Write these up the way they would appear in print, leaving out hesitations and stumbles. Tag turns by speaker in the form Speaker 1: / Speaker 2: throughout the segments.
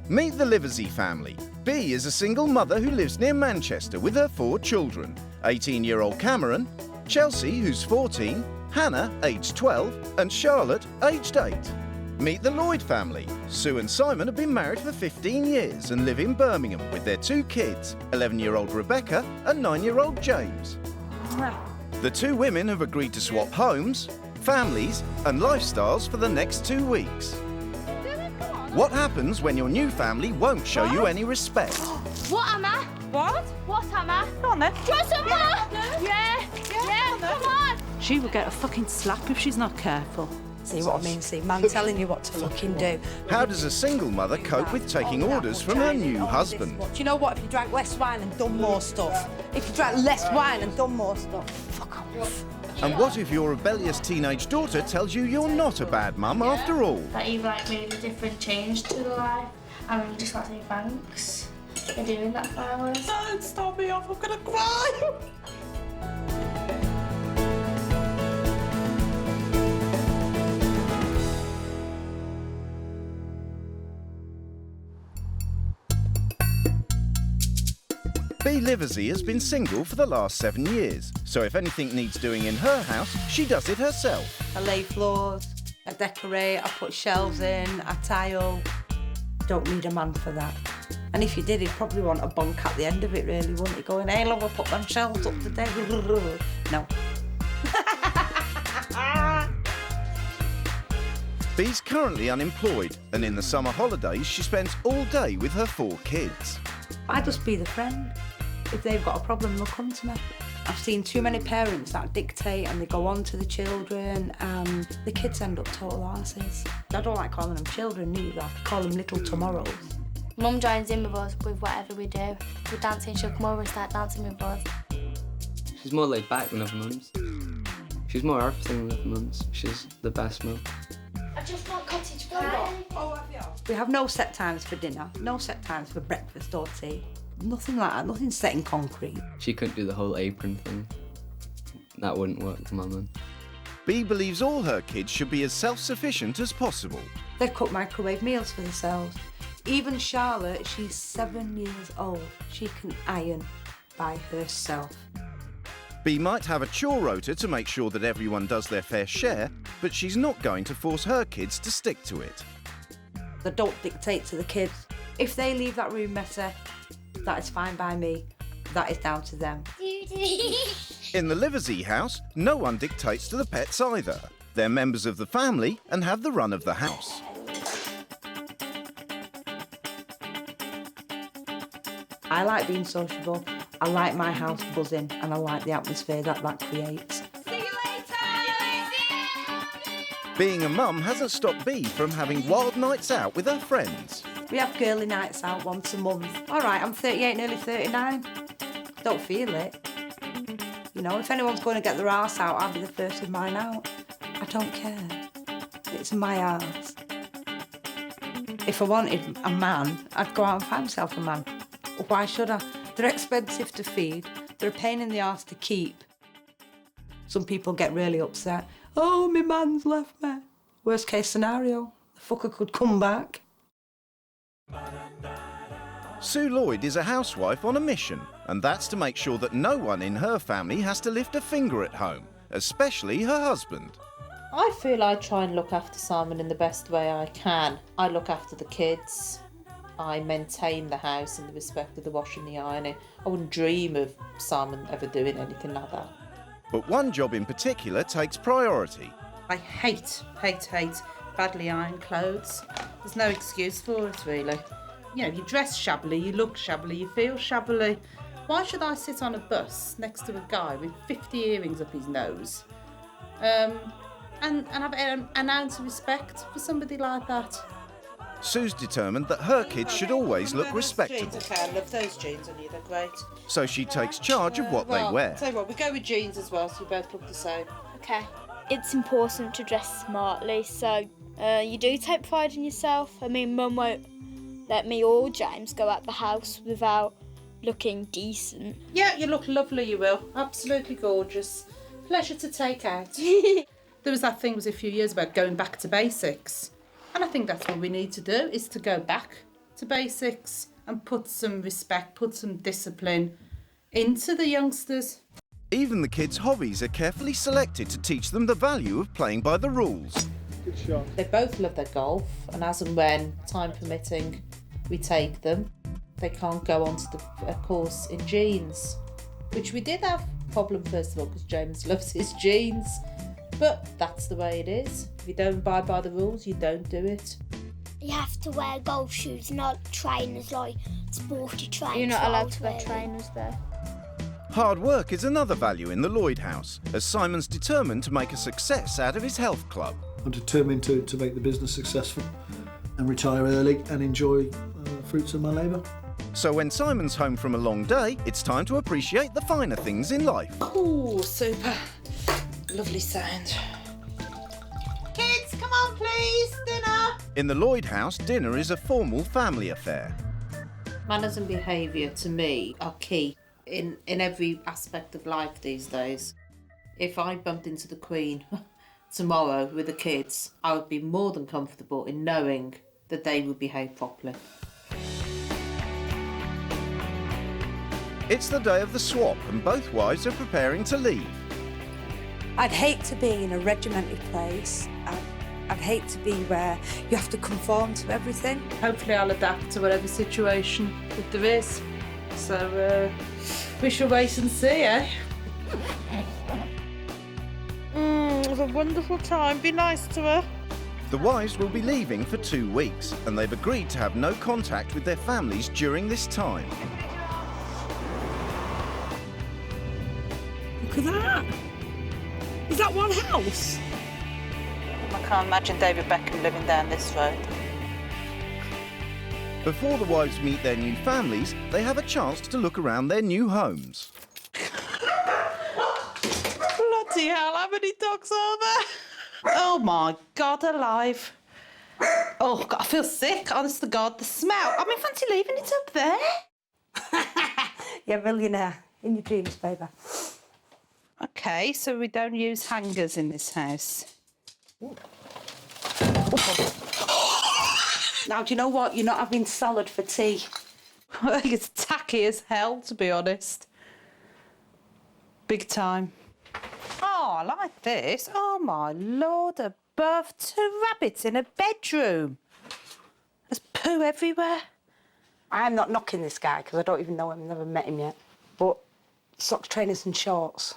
Speaker 1: Meet the Liversey family. Bea is a single mother who lives near Manchester with her 4 children. 18-year-old Cameron, Chelsea, who's 14, Hannah, aged 12, and Charlotte, aged 8. Meet the Lloyd family. Sue and Simon have been married for 15 years and live in Birmingham with their 2 kids, 11-year-old Rebecca and 9-year-old James. The 2 women have agreed to swap homes, families and lifestyles for the next 2 weeks. What happens when your new family won't show you any respect?
Speaker 2: What, Emma?
Speaker 3: What?
Speaker 2: What, Emma?
Speaker 3: Go on then.
Speaker 2: Dress up, Emma! Yeah, come on!
Speaker 3: She will get a fucking slap if she's not careful.
Speaker 4: See what I mean? See, man telling you what to look and do.
Speaker 1: How does a single mother cope with taking orders from her new husband?
Speaker 4: Do you know what? If you drank less wine and done more stuff. If you drank less wine and done more stuff. Fuck off.
Speaker 1: And what if your rebellious teenage daughter tells you you're not a bad mum after all?
Speaker 5: That you've made a different change to the life, and I'm just like saying thanks for doing that for us.
Speaker 3: Don't stop me off, I'm gonna cry.
Speaker 1: Bea Liversey has been single for the last 7 years, so if anything needs doing in her house, she does it herself.
Speaker 4: I lay floors, I decorate, I put shelves in, I tile. Don't need a man for that. And if you did, he'd probably want a bunk at the end of it, really, wouldn't he? Going, hey, love, I put them shelves up today. No.
Speaker 1: Bea's currently unemployed, and in the summer holidays, she spends all day with her 4 kids.
Speaker 4: I just be the friend. If they've got a problem, they'll come to me. I've seen too many parents that dictate and they go on to the children and the kids end up total arses. I don't like calling them children either. I call them little tomorrows.
Speaker 5: Mum joins in with us with whatever we do. We're dancing, she'll come over and start dancing with us.
Speaker 6: She's more laid back than other mums. She's more everything than other mums. She's the best mum.
Speaker 5: I just want cottage pie.
Speaker 4: We have no set times for dinner, no set times for breakfast or tea. Nothing like that, nothing set in concrete.
Speaker 6: She couldn't do the whole apron thing. That wouldn't work for my mum.
Speaker 1: Bea believes all her kids should be as self-sufficient as possible.
Speaker 4: They cook microwave meals for themselves. Even Charlotte, she's 7 years old. She can iron by herself.
Speaker 1: Bea might have a chore rota to make sure that everyone does their fair share, but she's not going to force her kids to stick to it.
Speaker 4: They don't dictate to the kids. If they leave that room messy, that is fine by me. That is down to them.
Speaker 1: In the Liversey house, no one dictates to the pets either. They're members of the family and have the run of the house.
Speaker 4: I like being sociable. I like my house buzzing and I like the atmosphere that creates.
Speaker 2: See you later!
Speaker 1: Being a mum hasn't stopped Bea from having wild nights out with her friends.
Speaker 4: We have girly nights out once a month. All right, I'm 38, nearly 39. Don't feel it. You know, if anyone's going to get their arse out, I'll be the first with mine out. I don't care. It's my arse. If I wanted a man, I'd go out and find myself a man. Why should I? They're expensive to feed. They're a pain in the arse to keep. Some people get really upset. Oh, my man's left me. Worst case scenario, the fucker could come back.
Speaker 1: Sue Lloyd is a housewife on a mission, and that's to make sure that no one in her family has to lift a finger at home, especially her husband.
Speaker 7: I feel I try and look after Simon in the best way I can. I look after the kids. I maintain the house in the respect of the washing, the ironing. I wouldn't dream of Simon ever doing anything like that.
Speaker 1: But one job in particular takes priority.
Speaker 7: I hate badly ironed clothes. There's no excuse for it, really. You know, you dress shabbily, you look shabbily, you feel shabbily. Why should I sit on a bus next to a guy with 50 earrings up his nose and have an ounce of respect for somebody like that?
Speaker 1: Sue's determined that her kids should always look respectable.
Speaker 7: Jeans, okay, I love those jeans on you, they're great.
Speaker 1: So she takes charge of what they wear.
Speaker 7: Tell you what, we go with jeans as well, so we both look the same.
Speaker 5: Okay. It's important to dress smartly, so you do take pride in yourself. I mean, Mum won't let me or James go out the house without looking decent.
Speaker 7: Yeah, you look lovely, you will. Absolutely gorgeous. Pleasure to take out. There was that thing a few years about going back to basics. And I think that's what we need to do, is to go back to basics and put some respect, put some discipline into the youngsters.
Speaker 1: Even the kids' hobbies are carefully selected to teach them the value of playing by the rules.
Speaker 8: Good shot.
Speaker 7: They both love their golf, and as and when, time permitting, we take them. They can't go onto the course in jeans, which we did have a problem first of all because James loves his jeans, but that's the way it is. If you don't abide by the rules, you don't do it.
Speaker 9: You have to wear golf shoes, not trainers like sporty trainers.
Speaker 5: You're not
Speaker 9: that I
Speaker 5: allowed
Speaker 9: was
Speaker 5: to wear
Speaker 9: wearing.
Speaker 5: trainers there.
Speaker 1: Hard work is another value in the Lloyd house, as Simon's determined to make a success out of his health club.
Speaker 8: I'm determined to make the business successful and retire early and enjoy the fruits of my labour.
Speaker 1: So when Simon's home from a long day, it's time to appreciate the finer things in life.
Speaker 7: Oh, super. Lovely sound. Kids, come on please, dinner.
Speaker 1: In the Lloyd house, dinner is a formal family affair.
Speaker 7: Manners and behaviour, to me, are key in every aspect of life these days. If I bumped into the Queen tomorrow with the kids, I would be more than comfortable in knowing that they would behave properly.
Speaker 1: It's the day of the swap and both wives are preparing to leave.
Speaker 4: I'd hate to be in a regimented place. I'd hate to be where you have to conform to everything.
Speaker 7: Hopefully I'll adapt to whatever situation that there is. So we shall wait and see, eh?
Speaker 3: It was a wonderful time. Be nice to her.
Speaker 1: The wives will be leaving for 2 weeks and they've agreed to have no contact with their families during this time.
Speaker 3: Look at that. Is that one house?
Speaker 7: I can't imagine David Beckham living down this road.
Speaker 1: Before the wives meet their new families, they have a chance to look around their new homes.
Speaker 3: Bloody hell, how many dogs are there?
Speaker 7: Oh my God, alive. Oh God, I feel sick, honest to God, the smell. I mean, fancy leaving it up there?
Speaker 4: You're a millionaire in your dreams, baby.
Speaker 7: Okay, so we don't use hangers in this house.
Speaker 4: Now, do you know what? You're not having salad for tea.
Speaker 7: I think it's tacky as hell, to be honest. Big time. Oh, I like this. Oh, my Lord above. 2 rabbits in a bedroom. There's poo everywhere.
Speaker 4: I'm not knocking this guy because I don't even know him, never met him yet. But socks, trainers and shorts.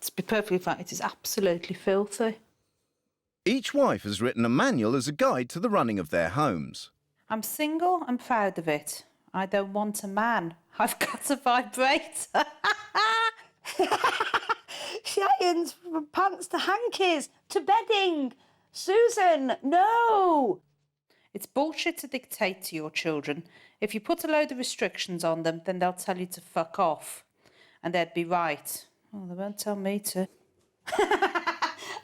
Speaker 7: To be perfectly frank, it is absolutely filthy.
Speaker 1: Each wife has written a manual as a guide to the running of their homes.
Speaker 7: I'm single and proud of it. I don't want a man. I've got a vibrator.
Speaker 4: Shines from pants to hankies to bedding. Susan, no!
Speaker 7: It's bullshit to dictate to your children. If you put a load of restrictions on them, then they'll tell you to fuck off. And they'd be right. Oh, they won't tell me to.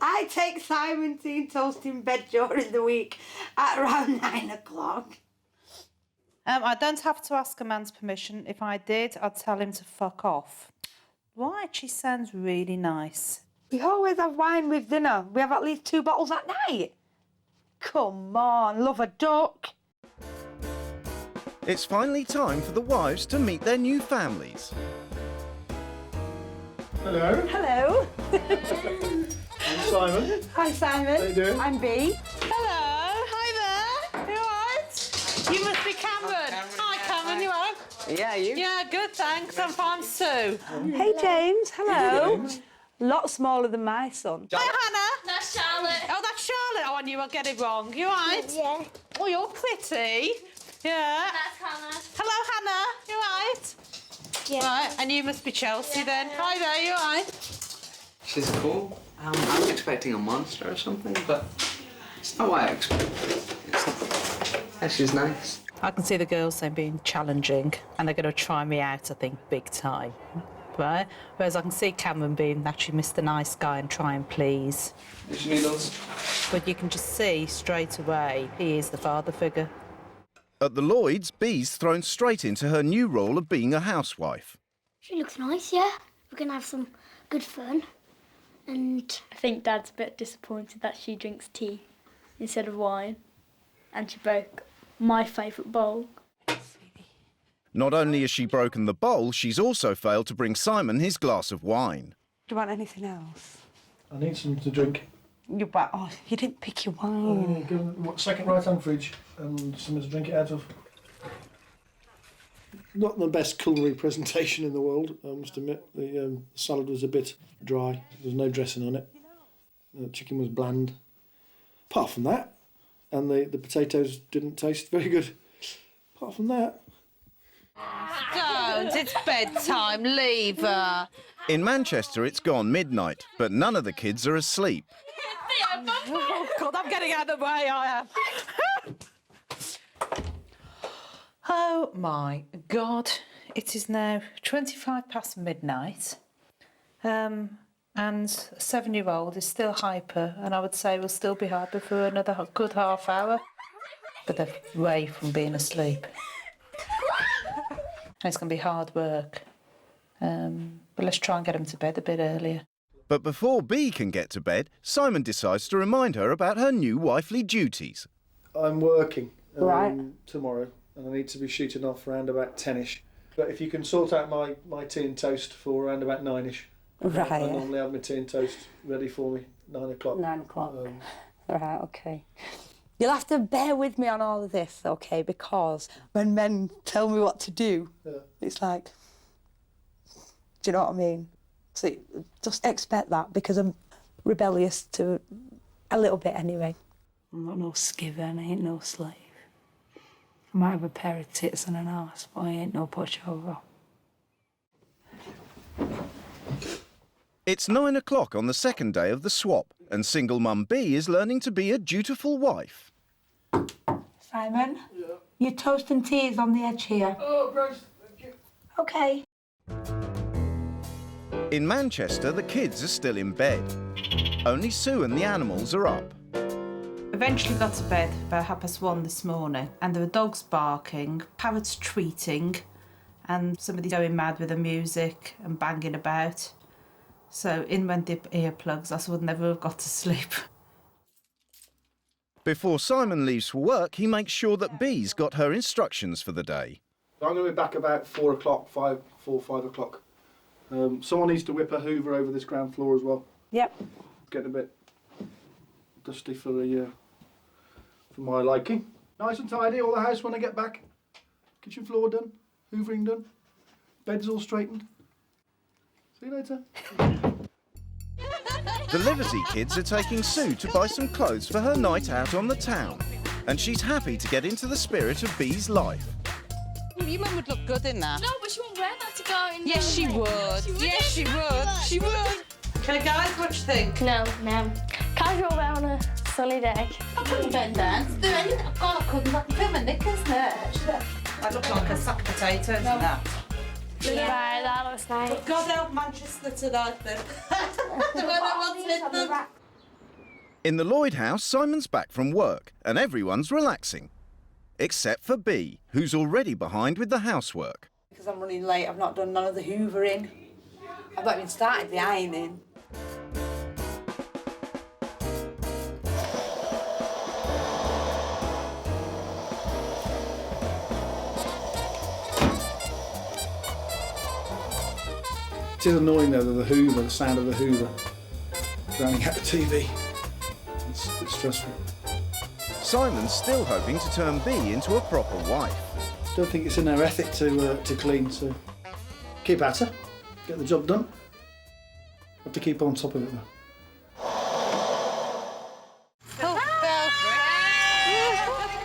Speaker 4: I take Simon tea and toast in bed during the week at around 9 o'clock.
Speaker 7: I don't have to ask a man's permission. If I did, I'd tell him to fuck off. Right, she sounds really nice.
Speaker 4: We always have wine with dinner. We have at least 2 bottles at night. Come on, love a duck.
Speaker 1: It's finally time for the wives to meet their new families.
Speaker 8: Hello.
Speaker 4: Hello.
Speaker 8: I'm Simon.
Speaker 4: Hi, Simon.
Speaker 8: How you doing?
Speaker 4: I'm Bea.
Speaker 3: Hello, hi there. You all right? You must be Cameron. Hi, Cameron, you all right?
Speaker 6: Yeah, you?
Speaker 3: Yeah, good, thanks. I'm fine too.
Speaker 4: Hey, James. Hello. Lot smaller than my son.
Speaker 3: Hi, Hannah.
Speaker 2: That's Charlotte.
Speaker 3: Oh, that's Charlotte. Oh, I knew I'd get it wrong. You all right?
Speaker 9: Yeah.
Speaker 3: Oh, you're pretty. Yeah.
Speaker 2: That's Hannah.
Speaker 3: Hello, Hannah. You all right?
Speaker 9: Yeah.
Speaker 3: Right, and you must be Chelsea then. Hi there, you all right?
Speaker 6: She's cool. I was expecting a monster or something, but it's not what I expected. Yeah, she's nice.
Speaker 7: I can see the girls then being challenging and they're going to try me out, I think, big time. Right? Whereas I can see Cameron being actually Mr. Nice Guy and try and please.
Speaker 6: Did you need those?
Speaker 7: But you can just see straight away he is the father figure.
Speaker 1: At the Lloyds, Bea's thrown straight into her new role of being a housewife.
Speaker 9: She looks nice, yeah. We're going to have some good fun. And
Speaker 5: I think Dad's a bit disappointed that she drinks tea instead of wine. And she broke my favourite bowl.
Speaker 1: Not only has she broken the bowl, she's also failed to bring Simon his glass of wine.
Speaker 4: Do you want anything else?
Speaker 8: I need something to drink.
Speaker 4: Oh, you didn't pick your wine.
Speaker 8: Second right-hand fridge and something to drink it out of. Not the best culinary presentation in the world, I must admit. The salad was a bit dry. There was no dressing on it. The chicken was bland. Apart from that, and the potatoes didn't taste very good. Apart from that.
Speaker 7: Don't, it's bedtime, leave her.
Speaker 1: In Manchester, it's gone midnight, but none of the kids are asleep.
Speaker 7: Oh, God, I'm getting out of the way, I am. Oh, my God. It is now 25 past midnight. And a 7-year-old is still hyper, and I would say will still be hyper for another good half hour. But they're way from being asleep. And it's going to be hard work. But let's try and get them to bed a bit earlier.
Speaker 1: But before Bea can get to bed, Simon decides to remind her about her new wifely duties.
Speaker 8: I'm working
Speaker 4: Right.
Speaker 8: tomorrow, and I need to be shooting off around about 10ish. But if you can sort out my tea and toast for around about 9ish.
Speaker 4: Right.
Speaker 8: I normally have my tea and toast ready for me, 9 o'clock.
Speaker 4: 9 o'clock. Right, OK. You'll have to bear with me on all of this, OK, because when men tell me what to do, it's like, do you know what I mean? So just expect that, because I'm rebellious to a little bit anyway. I'm not no skiver, I ain't no slave. I might have a pair of tits and an arse, but I ain't no pushover.
Speaker 1: It's 9 o'clock on the second day of the swap, and single mum Bea is learning to be a dutiful wife.
Speaker 4: Simon? Yeah? Your toast and tea is on the edge here.
Speaker 8: Oh, right, thank you.
Speaker 4: OK.
Speaker 1: In Manchester, the kids are still in bed. Only Sue and the animals are up.
Speaker 7: Eventually got to bed about 1:30 this morning, and there were dogs barking, parrots tweeting, and somebody going mad with the music and banging about. So in went the earplugs. I would never have got to sleep.
Speaker 1: Before Simon leaves for work, he makes sure that Bea's got her instructions for the day.
Speaker 8: I'm going to be back about 4 o'clock, 5 o'clock. Someone needs to whip a hoover over this ground floor as well.
Speaker 4: Yep.
Speaker 8: Getting a bit dusty for my liking. Nice and tidy, all the house when I get back. Kitchen floor done, hoovering done, beds all straightened. See you later.
Speaker 1: The Liversey kids are taking Sue to buy some clothes for her night out on the town, and she's happy to get into the spirit of Bea's life.
Speaker 7: Your mum would look good in that.
Speaker 2: No, but she won't wear that to go in.
Speaker 7: Yes, she would. Yes, she would. She would. Okay, guys, what do you think?
Speaker 2: No. Casual wear on a sunny day.
Speaker 7: I couldn't dance. Do anything. God, I couldn't. I can feel my knickers now. I look like a sack of potatoes in that.
Speaker 2: Yeah, that looks nice.
Speaker 7: God help Manchester tonight, then.
Speaker 1: In the Lloyd house, Simon's back from work, and everyone's relaxing. Except for Bea, who's already behind with the housework.
Speaker 4: Because I'm running late, I've not done none of the hoovering. I've not even started the ironing.
Speaker 8: It is annoying though, the sound of the hoover drowning out the TV. It's stressful.
Speaker 1: Simon's still hoping to turn Bea into a proper wife.
Speaker 8: Don't think it's in her ethic to clean, so keep at her, get the job done. Have to keep on top of it though.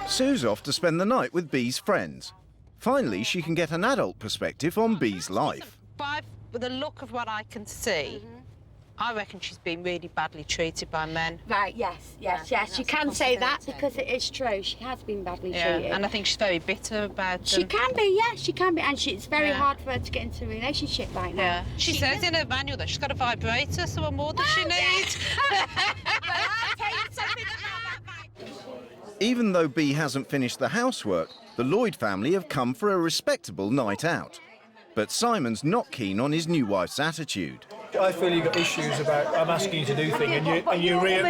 Speaker 1: Sue's off to spend the night with Bea's friends. Finally, she can get an adult perspective on Bea's life.
Speaker 7: With the look of what I can see, I reckon she's been really badly treated by men.
Speaker 10: Right, yes. You can say that because it is true. She has been badly treated.
Speaker 7: And I think she's very bitter about them.
Speaker 10: She can be, yes, she can be. And it's very hard for her to get into a relationship like that.
Speaker 7: Yeah. She says in her manual that she's got a vibrator, so what more does she need?
Speaker 1: Even though Bea hasn't finished the housework, the Lloyd family have come for a respectable night out. But Simon's not keen on his new wife's attitude.
Speaker 8: I feel you've got issues about I'm asking you to do things and you rear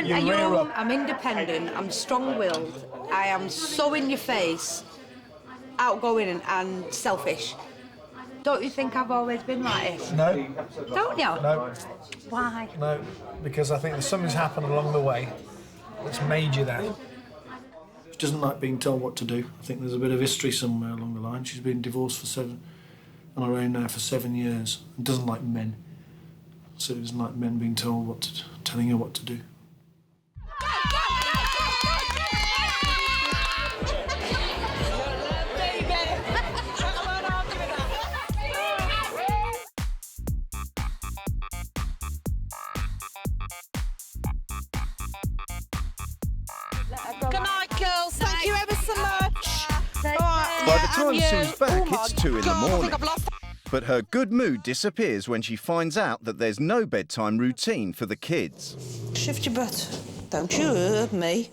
Speaker 8: up.
Speaker 4: I'm independent, I'm strong-willed, I am so in your face, outgoing and selfish. Don't you think I've always been like this?
Speaker 8: No.
Speaker 4: Don't you?
Speaker 8: No.
Speaker 4: Why?
Speaker 8: No, because I think there's something's happened along the way that's made you that. She doesn't like being told what to do. I think there's a bit of history somewhere along the line. She's been divorced on her own now for 7 years and doesn't like men. So it doesn't like men being told telling her what to do.
Speaker 7: Good night, girls. Thank you ever so much.
Speaker 1: By the time Sue's back, it's 2 in the morning. But her good mood disappears when she finds out that there's no bedtime routine for the kids.
Speaker 7: Shift your butt. Don't you hurt me.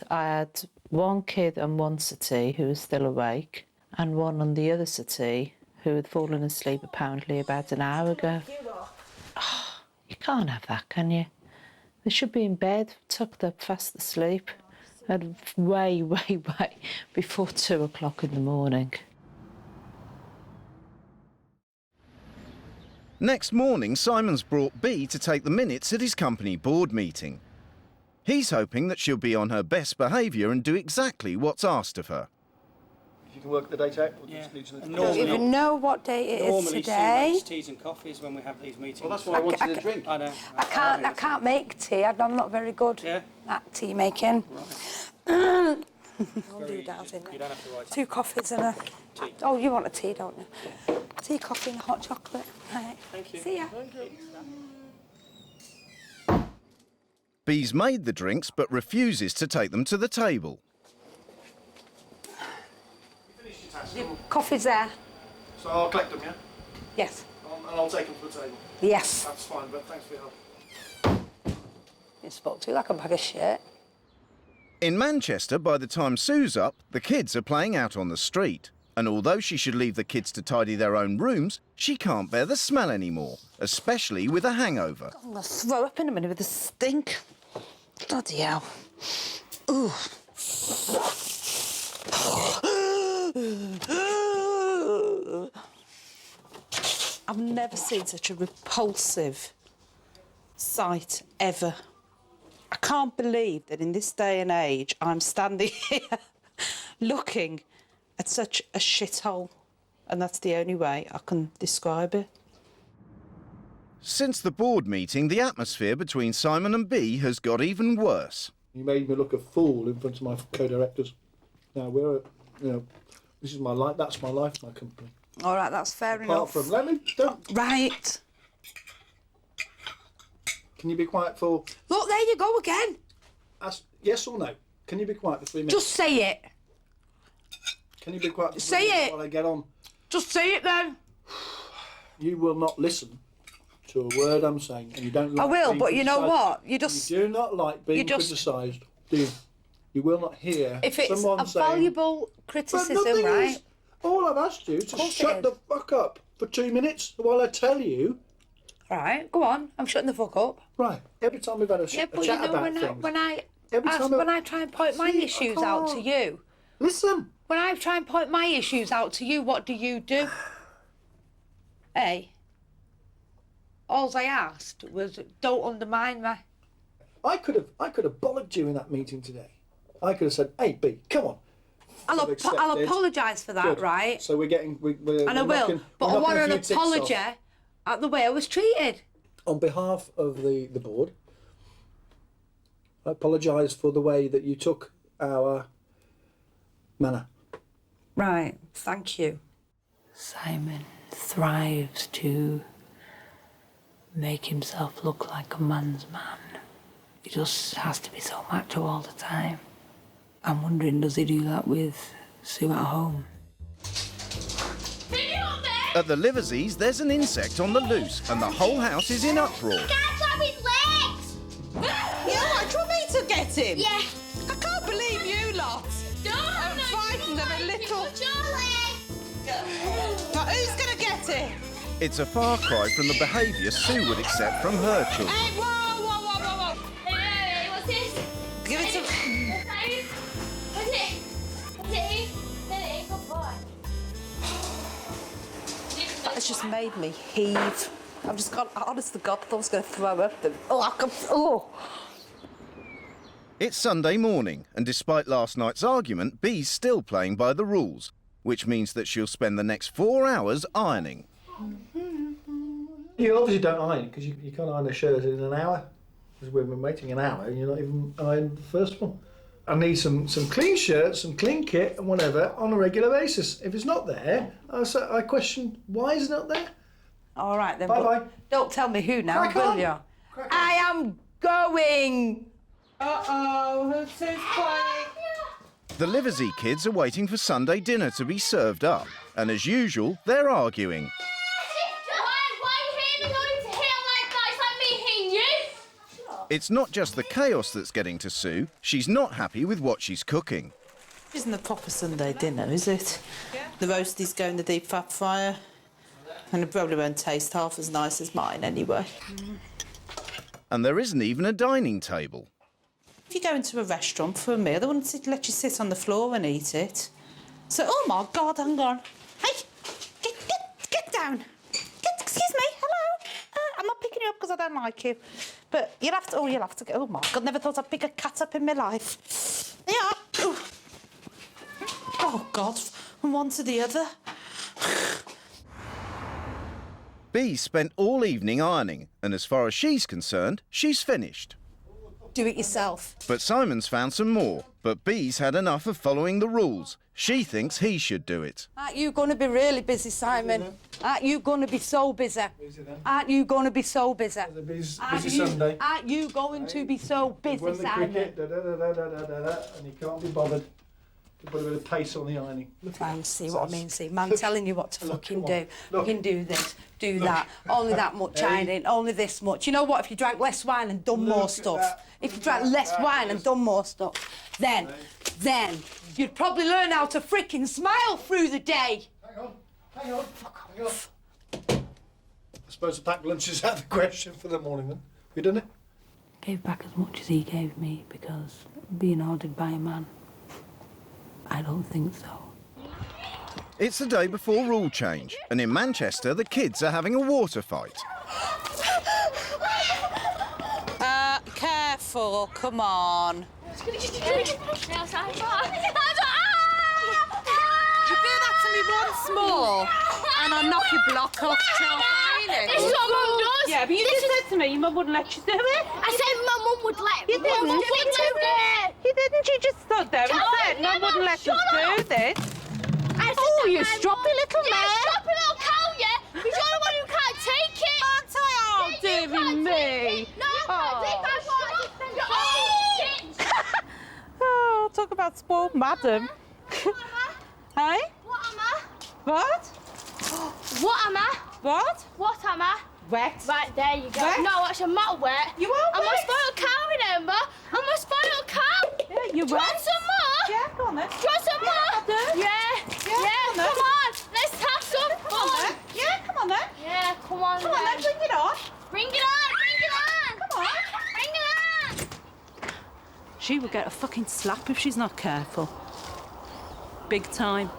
Speaker 11: I had one kid on one settee who was still awake and one on the other settee who had fallen asleep apparently about an hour ago. Oh, you can't have that, can you? They should be in bed, tucked up, fast asleep. And way before 2 o'clock in the morning.
Speaker 1: Next morning, Simon's brought Bea to take the minutes at his company board meeting. He's hoping that she'll be on her best behaviour and do exactly what's asked of her.
Speaker 8: If you can work the date out,
Speaker 4: I don't even know what day it is today.
Speaker 12: Normally, teas and coffees when we have these meetings.
Speaker 8: Well, that's why I wanted a drink.
Speaker 12: I know.
Speaker 4: I can't make tea. I'm not very good at tea making. I'll do that,
Speaker 12: you don't have to write
Speaker 4: 2 coffees and a
Speaker 12: tea.
Speaker 4: Oh, you want a tea, don't you? Tea, coffee and a hot chocolate. Right.
Speaker 12: Thank you.
Speaker 4: See ya.
Speaker 1: Bea's made the drinks but refuses to take them to the table.
Speaker 4: Your coffee's there.
Speaker 8: So I'll collect them, yeah?
Speaker 4: Yes.
Speaker 8: And I'll take them to the table.
Speaker 4: Yes.
Speaker 8: That's fine, but thanks for your help.
Speaker 4: You spoke to like a bag of shit.
Speaker 1: In Manchester, by the time Sue's up, the kids are playing out on the street. And although she should leave the kids to tidy their own rooms, she can't bear the smell anymore, especially with a hangover.
Speaker 7: I'm going to throw up in a minute with the stink. Bloody hell. Ooh. I've never seen such a repulsive sight ever. I can't believe that in this day and age I'm standing here looking at such a shithole, and that's the only way I can describe it.
Speaker 1: Since the board meeting, the atmosphere between Simon and Bea has got even worse.
Speaker 8: You made me look a fool in front of my co-directors. Now this is my life. That's my life, my company.
Speaker 4: All right, that's fair enough.
Speaker 7: Right.
Speaker 8: Can you be quiet for...
Speaker 4: Look, there you go again.
Speaker 8: Ask yes or no. Can you be quiet for 3 minutes?
Speaker 4: Just say it.
Speaker 8: Can you be quiet for 3
Speaker 4: Say
Speaker 8: minutes
Speaker 4: it.
Speaker 8: while I get on?
Speaker 4: Just say it then.
Speaker 8: You will not listen to a word I'm saying, and you don't like
Speaker 4: I will,
Speaker 8: being
Speaker 4: but you know
Speaker 8: criticised.
Speaker 4: what?
Speaker 8: You do not like being criticised, do you? You will not hear
Speaker 4: If it's
Speaker 8: someone
Speaker 4: a
Speaker 8: saying...
Speaker 4: valuable criticism,
Speaker 8: but nothing
Speaker 4: right?
Speaker 8: is. All I've asked you is to shut the fuck up for 2 minutes while I tell you...
Speaker 4: Right, go on. I'm shutting the fuck up.
Speaker 8: Right, every time we've had a chat about things...
Speaker 4: when I try and point my issues out to you...
Speaker 8: Listen!
Speaker 4: When I try and point my issues out to you, what do you do? Hey? All I asked was, don't undermine me.
Speaker 8: I could have bollocked you in that meeting today. I could have said, hey, B, come on.
Speaker 4: I'll apologise for that,
Speaker 8: Good.
Speaker 4: right?
Speaker 8: So we're getting... We're
Speaker 4: and I will, but I want an apology at the way I was treated.
Speaker 8: On behalf of the board, I apologise for the way that you took our manner.
Speaker 4: Right, thank you.
Speaker 11: Simon thrives to make himself look like a man's man. He just has to be so macho all the time. I'm wondering, does he do that with Sue at home?
Speaker 1: At the Liverseys, there's an insect on the loose and the whole house is in uproar.
Speaker 9: Can't grab his legs!
Speaker 7: Yeah, what, do you want me to get him?
Speaker 9: Yeah.
Speaker 7: I can't believe you lot. I'm frightened of a little... Now, who's going to get him?
Speaker 1: It's a far cry from the behaviour Sue would accept from her children.
Speaker 3: Hey, whoa!
Speaker 2: Hey, what's this?
Speaker 3: Give it to...
Speaker 2: What's it? Good boy.
Speaker 4: That has just made me heave. I've just got, honest to God, I thought I was going to throw up.
Speaker 1: It's Sunday morning, and despite last night's argument, Bee's still playing by the rules, which means that she'll spend the next 4 hours ironing.
Speaker 8: You obviously don't iron, because you can't iron a shirt in an hour. Because we've been waiting an hour and you're not even ironed the first one. I need some clean shirts, some clean kit and whatever on a regular basis. If it's not there, I question, why is it not there?
Speaker 4: All right then.
Speaker 8: Bye-bye.
Speaker 4: Don't tell me who now, will you? I am going.
Speaker 3: Uh-oh, who's playing?
Speaker 1: The Liversey kids are waiting for Sunday dinner to be served up, and as usual, they're arguing. It's not just the chaos that's getting to Sue. She's not happy with what she's cooking.
Speaker 11: Isn't a proper Sunday dinner, is it? The roasties go in the deep fat fryer, and it probably won't taste half as nice as mine anyway.
Speaker 1: And there isn't even a dining table.
Speaker 11: If you go into a restaurant for a meal, they wouldn't let you sit on the floor and eat it. So, oh my God, hang on. Hey, get down. Excuse me, hello. I'm not picking you up because I don't like you. But you'll have to go. Oh my God, never thought I'd pick a cat up in my life. Yeah. Oh God, from one to the other.
Speaker 1: Bee spent all evening ironing, and as far as she's concerned, she's finished.
Speaker 4: Do it yourself.
Speaker 1: But Simon's found some more, but Bee's had enough of following the rules. She thinks he should do it.
Speaker 4: Aren't you going to be really busy, Simon? Aren't you going to be so busy? Aren't you going to be so busy?
Speaker 8: Busy Sunday.
Speaker 4: Aren't you going to be so busy,
Speaker 8: Won the
Speaker 4: Simon?
Speaker 8: cricket, and you can't be bothered to put a bit of pace on the ironing.
Speaker 4: Trying to see what I mean, see. Man telling you what to fucking do.
Speaker 8: Look.
Speaker 4: You can do this, do that. Only that much ironing, only this much. You know what? If you drank less wine and done more stuff, if you drank less wine and done more stuff, then you'd probably learn how to freaking smile through the day.
Speaker 8: Hang on. I suppose the packed lunch is out of the question for the morning then. We done it?
Speaker 13: Gave back as much as he gave me because being ordered by a man, I don't think so.
Speaker 1: It's the day before rule change, and in Manchester, the kids are having a water fight.
Speaker 11: Careful, come on.
Speaker 2: You do
Speaker 11: that to me once more, and I'll knock your block off, Charlie.
Speaker 2: This is what Mum does.
Speaker 11: Yeah, but you just said to me your mum wouldn't let you do it.
Speaker 2: I said my mum would let me.
Speaker 11: You didn't. You didn't. You just stood there and said Mum wouldn't let us do this.
Speaker 2: Oh,
Speaker 11: you stroppy little man.
Speaker 2: Yeah, stroppy little cow, yeah. Because you're the one who can't take it.
Speaker 11: Aren't I? Oh, dearie me.
Speaker 2: No, I can't take that one.
Speaker 11: Oh, talk about spoiled madam. Hey?
Speaker 2: What am I?
Speaker 11: What?
Speaker 2: What am I?
Speaker 11: What?
Speaker 2: What am I?
Speaker 11: Wet.
Speaker 2: Right, there you go.
Speaker 11: Wet?
Speaker 2: No, actually, I'm not wet.
Speaker 11: You are
Speaker 2: I'm
Speaker 11: wet.
Speaker 2: a spoiled cow, remember? I'm a spoiled cow.
Speaker 11: Yeah, you're
Speaker 2: Do you
Speaker 11: wet.
Speaker 2: want some more?
Speaker 11: Yeah, go on then.
Speaker 2: Do you want some more?
Speaker 11: I do.
Speaker 2: Yeah, come on. Let's have some
Speaker 11: Come on
Speaker 2: fun.
Speaker 11: then. Yeah, come on then.
Speaker 2: Yeah, come on
Speaker 11: Come on then, bring it on.
Speaker 2: Bring it on, bring it on.
Speaker 11: Come on.
Speaker 2: Bring it on.
Speaker 13: She would get a fucking slap if she's not careful. Big time.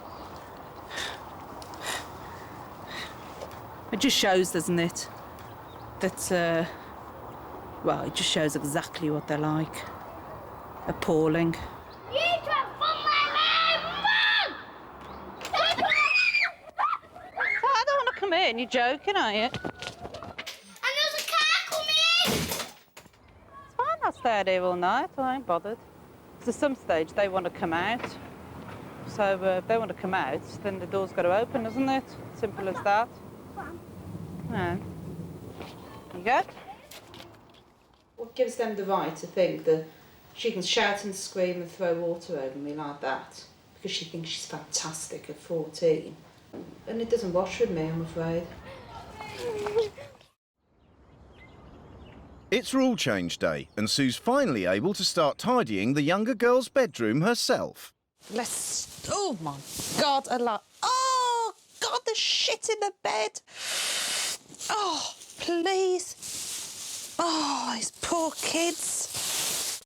Speaker 13: It just shows, doesn't it? That, well, it just shows exactly what they're like. Appalling.
Speaker 2: You can fun like that,
Speaker 11: I don't want to come in. You're joking, are you?
Speaker 2: And there's a car coming.
Speaker 11: It's fine. I'll stay out here all night. I ain't bothered. So at some stage they want to come out. So if they want to come out, then the door's got to open, isn't it? Simple as that. Yeah. You go. What gives them the right to think that she can shout and scream and throw water over me like that because she thinks she's fantastic at 14? And it doesn't wash with me, I'm afraid.
Speaker 1: It's rule change day, and Sue's finally able to start tidying the younger girl's bedroom herself.
Speaker 11: Oh my God, oh God, there's shit in the bed.
Speaker 13: Oh, please. Oh, these poor kids.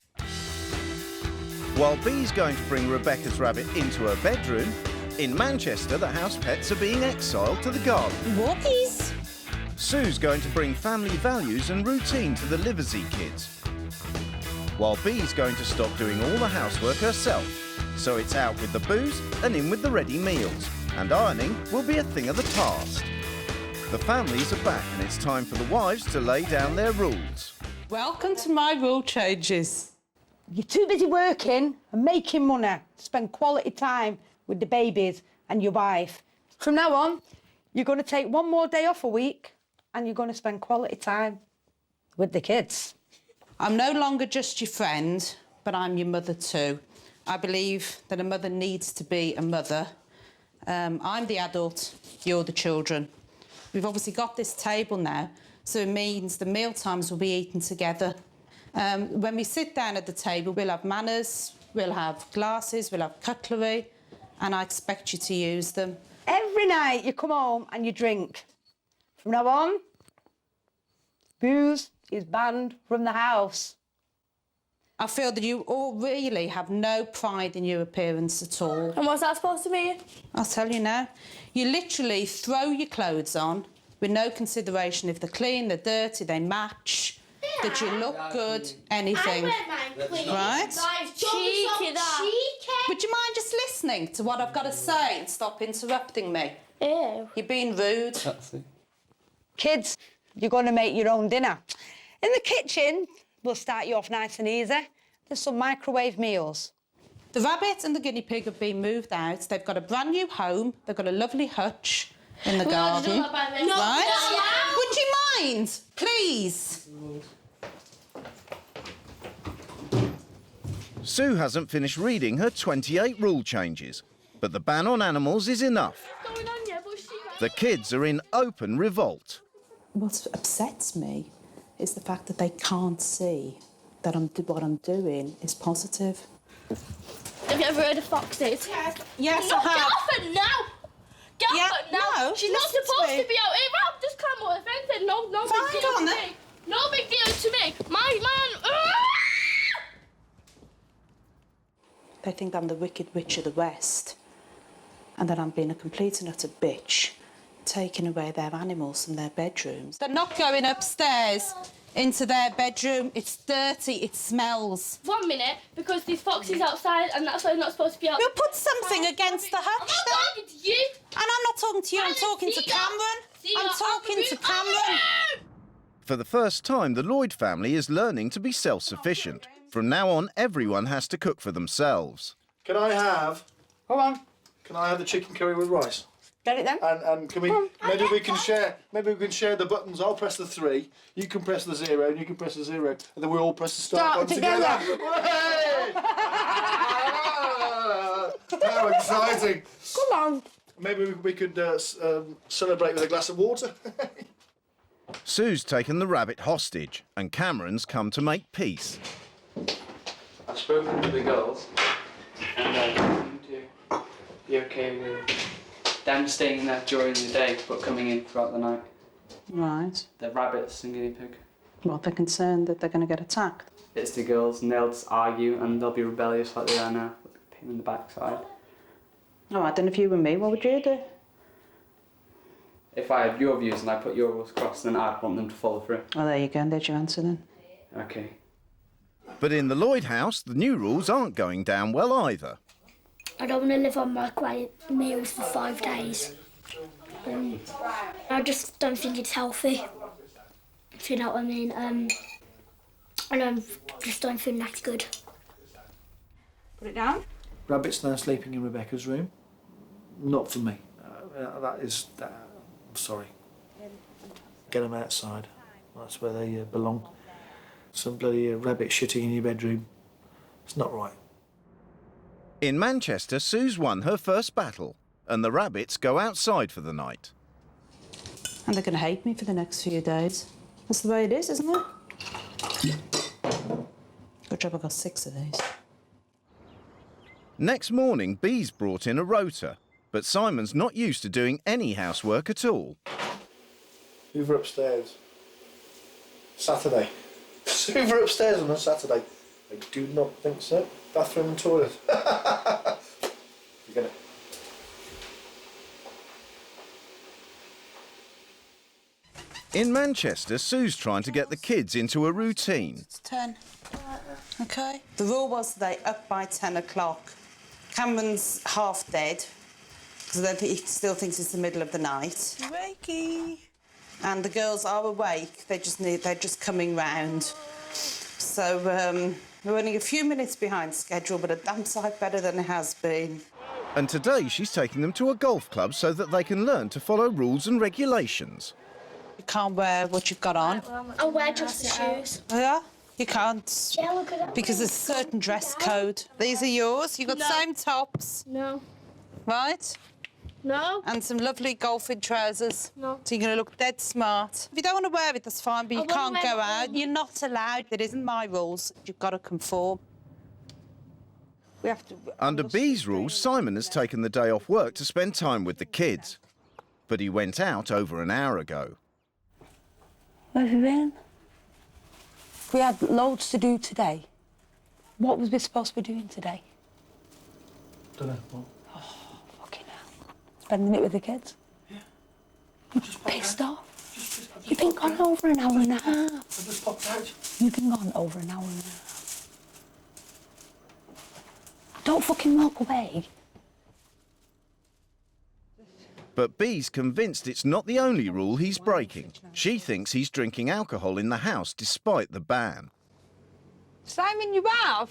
Speaker 1: While Bee's going to bring Rebecca's rabbit into her bedroom, in Manchester the house pets are being exiled to the garden.
Speaker 13: Whoopies.
Speaker 1: Sue's going to bring family values and routine to the Liversey kids. While Bee's going to stop doing all the housework herself, so it's out with the booze and in with the ready meals, and ironing will be a thing of the past. The families are back and it's time for the wives to lay down their rules.
Speaker 13: Welcome to my rule changes.
Speaker 4: You're too busy working and making money to spend quality time with the babies and your wife. From now on, you're going to take one more day off a week and you're going to spend quality time with the kids.
Speaker 13: I'm no longer just your friend, but I'm your mother too. I believe that a mother needs to be a mother. I'm the adult, you're the children. We've obviously got this table now, so it means the meal times will be eaten together. When we sit down at the table, we'll have manners, we'll have glasses, we'll have cutlery, and I expect you to use them.
Speaker 4: Every night you come home and you drink. From now on, booze is banned from the house.
Speaker 13: I feel that you all really have no pride in your appearance at all.
Speaker 5: And what's that supposed to mean?
Speaker 13: I'll tell you now. You literally throw your clothes on with no consideration if they're clean, they're dirty, they match, that you look good, anything. Right?
Speaker 5: Cheeky, that.
Speaker 13: Would you mind just listening to what I've got to say and stop interrupting me?
Speaker 5: Ew.
Speaker 13: You're being rude.
Speaker 4: Kids, you're going to make your own dinner. In the kitchen, we'll start you off nice and easy. There's some microwave meals.
Speaker 13: The rabbit and the guinea pig have been moved out. They've got a brand new home. They've got a lovely hutch in the garden. Right? Would you mind, please?
Speaker 1: Sue hasn't finished reading her 28 rule changes, but the ban on animals is enough. The kids are in open revolt.
Speaker 11: What upsets me is the fact that they can't see that what I'm doing is positive.
Speaker 5: Have you ever heard of foxes?
Speaker 13: Yes,
Speaker 5: no,
Speaker 13: I have.
Speaker 5: Get off it now! Get off it now!
Speaker 13: No,
Speaker 5: She's not
Speaker 13: listen
Speaker 5: supposed
Speaker 13: to me.
Speaker 5: to be out here. Rob, just climb over the fence and no
Speaker 13: Fine,
Speaker 5: big
Speaker 13: go
Speaker 5: deal
Speaker 13: on
Speaker 5: to
Speaker 13: then.
Speaker 5: me. No big deal to me. My man.
Speaker 11: They think I'm the Wicked Witch of the West and that I'm being a complete and utter bitch, taking away their animals from their bedrooms.
Speaker 13: They're not going upstairs into their bedroom. It's dirty, it smells.
Speaker 5: 1 minute, because there's foxes outside and that's why they're not supposed to be out.
Speaker 13: We'll put something against the hutch then.
Speaker 5: I'm not talking to you.
Speaker 13: And I'm not talking to you, I'm talking to Cameron. I'm talking to Cameron.
Speaker 1: For the first time, the Lloyd family is learning to be self-sufficient. From now on, everyone has to cook for themselves.
Speaker 8: Can I have?
Speaker 4: Hold on.
Speaker 8: Can I have the chicken curry with rice?
Speaker 4: Get it then?
Speaker 8: And can we? Maybe we can share. Maybe we can share the buttons. I'll press the 3. You can press the 0, and you can press the 0, and then we all press the start button together. Hey! How exciting!
Speaker 4: Come on.
Speaker 8: Maybe we could celebrate with a glass of water.
Speaker 1: Sue's taken the rabbit hostage, and Cameron's come to make peace.
Speaker 6: I've spoken to the girls, and I seem to be okay with them staying there during the day, but coming in throughout the night.
Speaker 11: Right.
Speaker 6: The rabbits and guinea pig.
Speaker 11: What, they're concerned that they're going to get attacked?
Speaker 6: It's the girls, and they'll just argue, and they'll be rebellious like they are now, with a pain in the backside.
Speaker 11: Oh, I don't know if you were me, what would you do?
Speaker 6: If I had your views and I put your rules across, then I'd want them to follow through.
Speaker 11: Oh, there you go, and there's your answer then.
Speaker 6: Okay.
Speaker 1: But in the Lloyd house, the new rules aren't going down well either.
Speaker 9: I don't want to live on microwave meals for 5 days. I just don't think it's healthy, if you know what I mean. And I just don't think that's good.
Speaker 4: Put it down.
Speaker 8: Rabbit's now sleeping in Rebecca's room. Not for me. I'm sorry. Get them outside. That's where they belong. Some bloody rabbit shitting in your bedroom. It's not right.
Speaker 1: In Manchester, Sue's won her first battle, and the rabbits go outside for the night.
Speaker 11: And they're going to hate me for the next few days. That's the way it is, isn't it? Good job I got 6 of these.
Speaker 1: Next morning, Bee's brought in a rota, but Simon's not used to doing any housework at all.
Speaker 8: Hoover upstairs. Saturday. Hoover upstairs on a Saturday. I do not think so. Bathroom and toilet. Forget it.
Speaker 1: In Manchester, Sue's trying to get the kids into a routine.
Speaker 13: It's 10. OK. The rule was they up by 10 o'clock. Cameron's half dead, because he still thinks it's the middle of the night. Wakey. And the girls are awake. They're just coming round. So we're running a few minutes behind schedule, but a damn sight better than it has been.
Speaker 1: And today she's taking them to a golf club so that they can learn to follow rules and regulations.
Speaker 13: You can't wear what you've got on.
Speaker 9: I'll wear just the shoes.
Speaker 13: Yeah? You can't.
Speaker 9: Yeah, look at that.
Speaker 13: Because there's a certain dress code. These are yours. You've got the same tops.
Speaker 9: No.
Speaker 13: Right?
Speaker 9: No.
Speaker 13: And some lovely golfing trousers.
Speaker 9: No.
Speaker 13: So you're going to look dead smart. If you don't want to wear it, that's fine, but you can't go out. You're not allowed. It isn't my rules. You've got to conform. We have to...
Speaker 1: Under B's rules, Simon has taken the day off work to spend time with the kids. But he went out over an hour ago.
Speaker 4: Where have you been? We had loads to do today. What was we supposed to be doing today?
Speaker 8: Don't know. What?
Speaker 4: Oh, fucking hell. Spending it with the kids?
Speaker 8: Yeah.
Speaker 4: I'm just pissed off. You've been gone over an hour and a half.
Speaker 8: I just popped out.
Speaker 4: You've been gone over an hour and a half. Don't fucking walk away.
Speaker 1: But B's convinced it's not the only rule he's breaking. She thinks he's drinking alcohol in the house despite the ban.
Speaker 4: Simon, you have?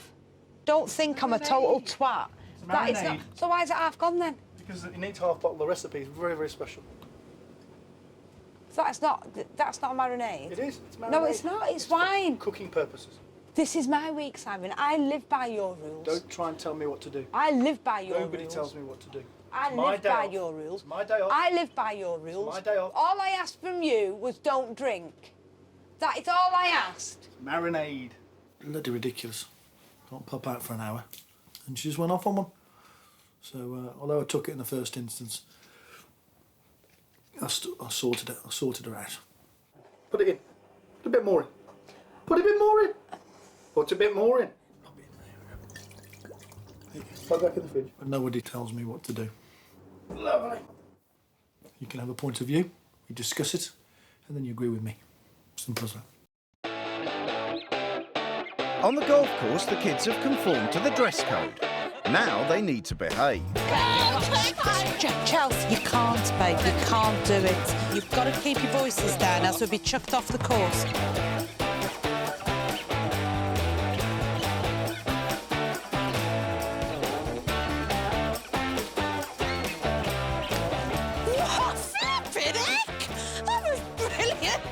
Speaker 4: Don't think I'm a total twat. That is not... So why is it half gone then?
Speaker 8: Because you need to half bottle the recipe. It's very, very special.
Speaker 4: That's not a marinade.
Speaker 8: It is. It's marinade.
Speaker 4: No, it's not. It's wine.
Speaker 8: For cooking purposes.
Speaker 4: This is my week, Simon. I live by your rules.
Speaker 8: Don't try and tell me what to do.
Speaker 4: I live by your rules.
Speaker 8: Nobody tells me what to do.
Speaker 4: I live by your rules.
Speaker 8: It's my day off.
Speaker 4: I live by your rules.
Speaker 8: It's my day off.
Speaker 4: All I asked from you was don't drink. That is all I asked.
Speaker 8: Marinade. Bloody ridiculous. Can't pop out for an hour. And she just went off on one. So, although I took it in the first instance, I sorted it. I sorted her out. Put it in. Put a bit more in. Put a bit more in. Put a bit more in. Put back in the fridge. But nobody tells me what to do. Lovely. You can have a point of view, you discuss it, and then you agree with me. Simple as that.
Speaker 1: On the golf course, the kids have conformed to the dress code. Now they need to behave.
Speaker 13: Chelsea, you can't, babe. You can't do it. You've got to keep your voices down, else we'll be chucked off the course. What flippin' heck? That was brilliant.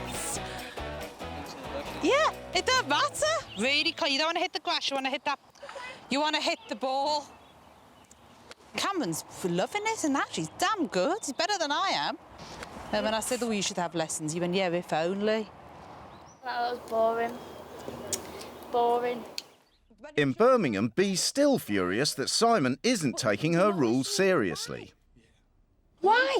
Speaker 13: Yeah, it don't matter. Really, you don't want to hit the grass, you want to hit that. You want to hit the ball. Cameron's loving it, and actually, he's damn good. He's better than I am. And when I said, oh, you should have lessons, he went, yeah, if only.
Speaker 5: That was boring. Boring.
Speaker 1: In Birmingham, B's still furious that Simon isn't taking her rules seriously.
Speaker 4: Why?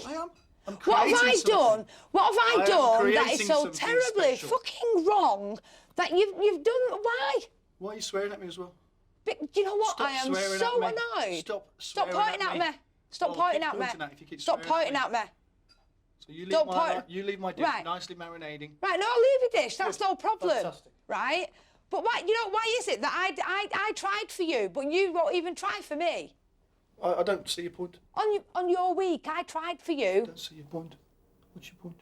Speaker 4: What have I done? What have I done that is so terribly fucking wrong that you've done? Why?
Speaker 8: Why are you swearing at me as well?
Speaker 4: But do you know what? I am so annoyed. Stop pointing at me. Stop pointing at me. Stop pointing at me.
Speaker 8: So you leave my dish nicely marinating.
Speaker 4: Right, no, I'll leave your dish. That's no problem.
Speaker 8: Fantastic.
Speaker 4: Right? But why? You know, why is it that I tried for you, but you won't even try for me?
Speaker 8: I don't see your point.
Speaker 4: On your week, I tried for you.
Speaker 8: I don't see your point. What's your point?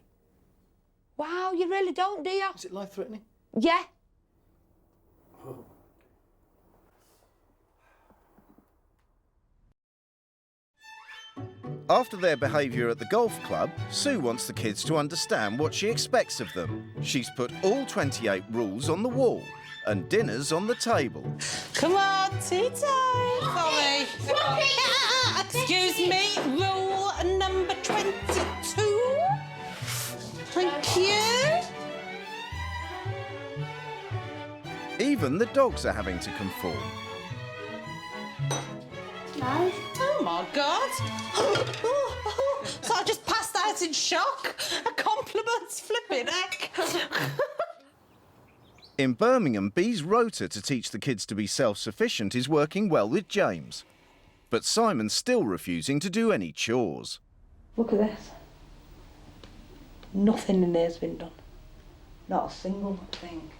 Speaker 4: Wow, you really don't, do you?
Speaker 8: Is it life-threatening?
Speaker 4: Yeah.
Speaker 8: Oh.
Speaker 1: After their behaviour at the golf club, Sue wants the kids to understand what she expects of them. She's put all 28 rules on the wall and dinner's on the table.
Speaker 13: Come on, tea time. Sorry. Excuse me, rule number 22. Thank you.
Speaker 1: Even the dogs are having to conform.
Speaker 9: No.
Speaker 13: Oh, my God. So I just passed out in shock. I can't compliments, flipping heck.
Speaker 1: In Birmingham, Bee's rota to teach the kids to be self-sufficient is working well with James. But Simon's still refusing to do any chores.
Speaker 4: Look at this. Nothing in there's been done. Not a single thing.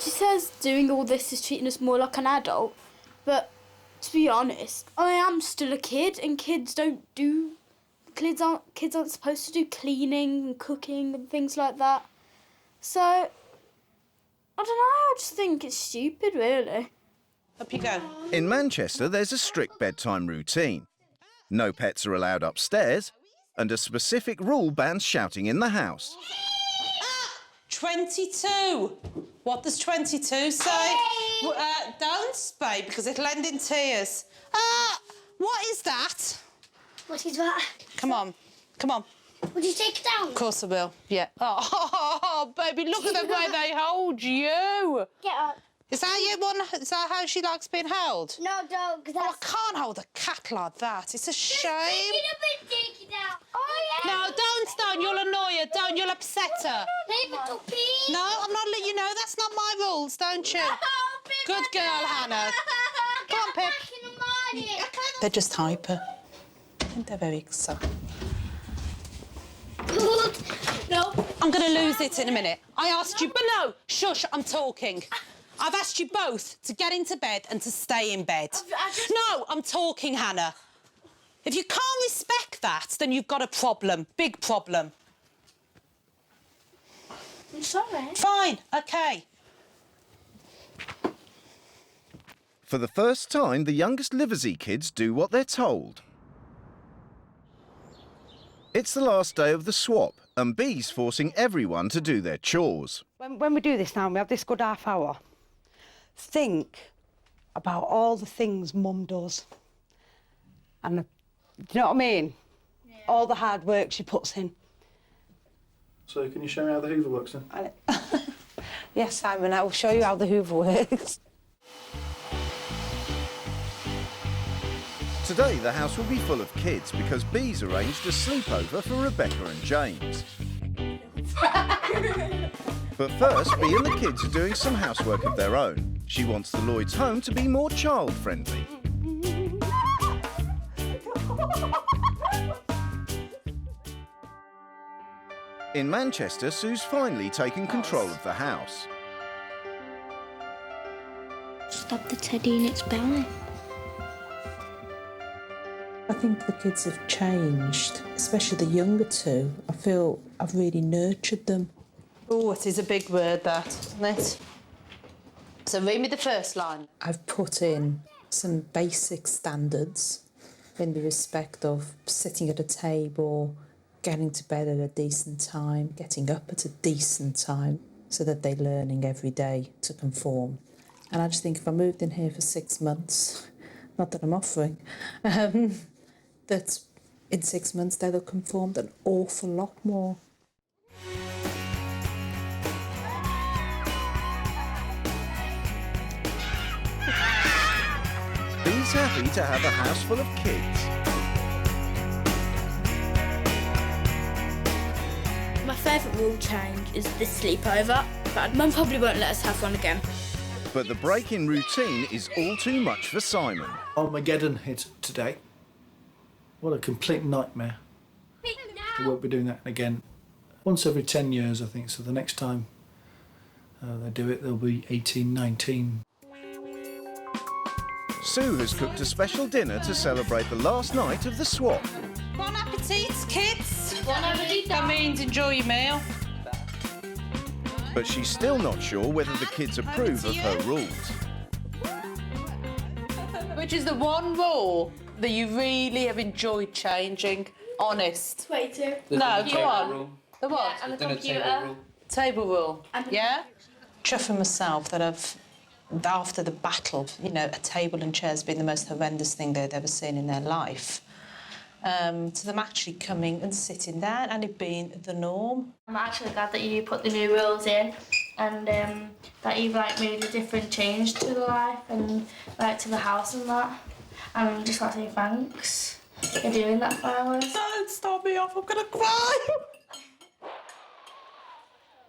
Speaker 5: She says doing all this is treating us more like an adult, but to be honest, I am still a kid, and kids aren't supposed to do cleaning and cooking and things like that. So I don't know, I just think it's stupid, really.
Speaker 13: Up you go.
Speaker 1: In Manchester, there's a strict bedtime routine. No pets are allowed upstairs, and a specific rule bans shouting in the house.
Speaker 13: 22. What does 22 say? Don't, babe, because it'll end in tears. What is that?
Speaker 9: What is that?
Speaker 13: Come on, come on.
Speaker 9: Would you take it down?
Speaker 13: Of course I will, yeah. Oh, baby, look at the way they hold you.
Speaker 9: Get up.
Speaker 13: Is that how she likes being held?
Speaker 9: No, don't, because
Speaker 13: I can't hold a cat like that. It's a shame.
Speaker 9: Take it down. Oh, yeah.
Speaker 13: No, don't. You'll annoy her. Don't. You'll upset her.
Speaker 9: Leave it to pee.
Speaker 13: No, I'm not letting you know. That's not my rules, don't you? Good girl, Hannah. Go on, Pip. They're just hyper. I think they're very excited.
Speaker 9: No.
Speaker 13: I'm going to lose it in a minute. I asked you, but no, shush, I'm talking. I've asked you both to get into bed and to stay in bed. No, I'm talking, Hannah. If you can't respect that, then you've got a problem, big problem.
Speaker 9: I'm sorry.
Speaker 13: Fine, OK.
Speaker 1: For the first time, the youngest Liversey kids do what they're told. It's the last day of the swap, and Bee's forcing everyone to do their chores.
Speaker 4: When we do this now, we have this good half hour. Think about all the things Mum does. And, do you know what I mean? Yeah. All the hard work she puts in.
Speaker 8: So can you show me how the Hoover works then?
Speaker 4: Yes, Simon, I will show you how the Hoover works.
Speaker 1: Today, the house will be full of kids because Bee's arranged a sleepover for Rebecca and James. But first, Bee and the kids are doing some housework of their own. She wants the Lloyds home to be more child-friendly. In Manchester, Sue's finally taken control of the house.
Speaker 9: Stop the teddy in its belly.
Speaker 11: I think the kids have changed, especially the younger two. I feel I've really nurtured them.
Speaker 13: Oh, it is a big word, that, isn't it? So read me the first line.
Speaker 11: I've put in some basic standards in the respect of sitting at a table, getting to bed at a decent time, getting up at a decent time, so that they're learning every day to conform. And I just think if I moved in here for 6 months, not that I'm offering, that in 6 months they'll have conformed an awful lot more.
Speaker 1: Bee's happy to have a house full of kids.
Speaker 5: My favourite rule change is the sleepover, but Mum probably won't let us have one again.
Speaker 1: But the break in routine is all too much for Simon.
Speaker 8: Armageddon hit today. What a complete nightmare. We won't be doing that again. Once every 10 years, I think, so the next time they do it, they'll be 18, 19.
Speaker 1: Sue has cooked a special dinner to celebrate the last night of the swap.
Speaker 13: Bon appetit, kids.
Speaker 5: Bon appetit.
Speaker 13: That means enjoy your meal.
Speaker 1: But she's still not sure whether the kids approve of her rules.
Speaker 13: Which is the one rule that you really have enjoyed changing? Honest.
Speaker 5: 22.
Speaker 13: No, go on.
Speaker 6: Rule.
Speaker 13: The what?
Speaker 5: Yeah, and the
Speaker 6: Dinner
Speaker 5: computer.
Speaker 6: table rule.
Speaker 13: Table rule. Yeah?
Speaker 11: Chuffing myself that after the battle, you know, a table and chairs being the most horrendous thing they'd ever seen in their life, to them actually coming and sitting down and it being the norm.
Speaker 14: I'm actually glad that you put the new rules in and that you've made a different change to the life and to the house and that. And I just want to say thanks for doing that for us.
Speaker 13: Don't stop me off, I'm gonna cry.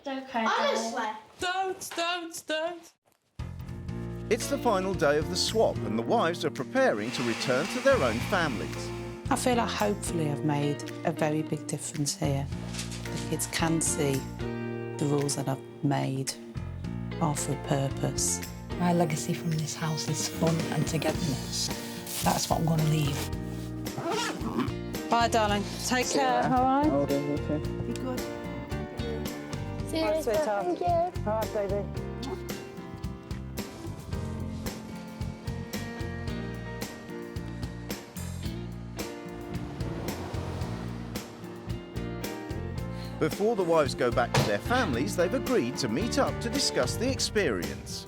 Speaker 14: Don't cry.
Speaker 9: Honestly.
Speaker 13: Don't.
Speaker 1: It's the final day of the swap and the wives are preparing to return to their own families.
Speaker 11: I feel like hopefully I've made a very big difference here. The kids can see the rules that I've made are for a purpose.
Speaker 15: My legacy from this house is fun and togetherness. That's what I'm going to leave.
Speaker 11: Bye, darling. Take care, all right?
Speaker 15: Oh, okay.
Speaker 11: Be good.
Speaker 14: See you
Speaker 11: Bye,
Speaker 14: later.
Speaker 11: sweetheart.
Speaker 14: Thank you.
Speaker 11: All right, baby.
Speaker 1: Before the wives go back to their families, they've agreed to meet up to discuss the experience.